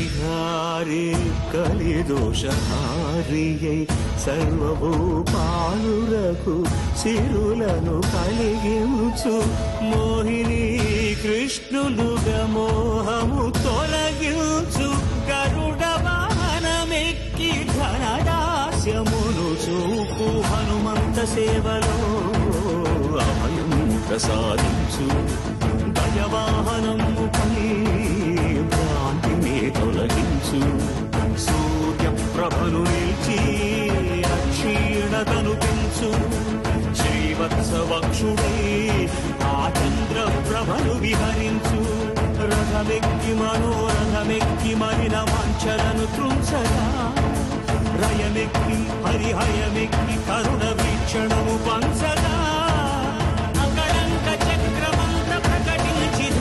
పరిహారి కలిదోషహారియై సర్వభూపాలురకు సిరులను కలిగించు మోహిని కృష్ణులుగా మోహము తొలగించు గరుడ వాహనమెక్కి ధనదాస్యమును చూపు హనుమంత సేవలో అభయం ప్రసాదించు గజవాహనముపై భ్రాంతిని తొలగించు సూర్య ప్రభను నిలిచి అక్షీణతను పెంచు శ్రీవత్సవక్షుడై ఆ చంద్ర ప్రభను విహరించు రథమెక్కి మనోరథమెక్కి మరిన వాంఛలను త్రుంచగా రయమెక్కి హరిహయమెక్కి కరుణ వీక్షణము పంచ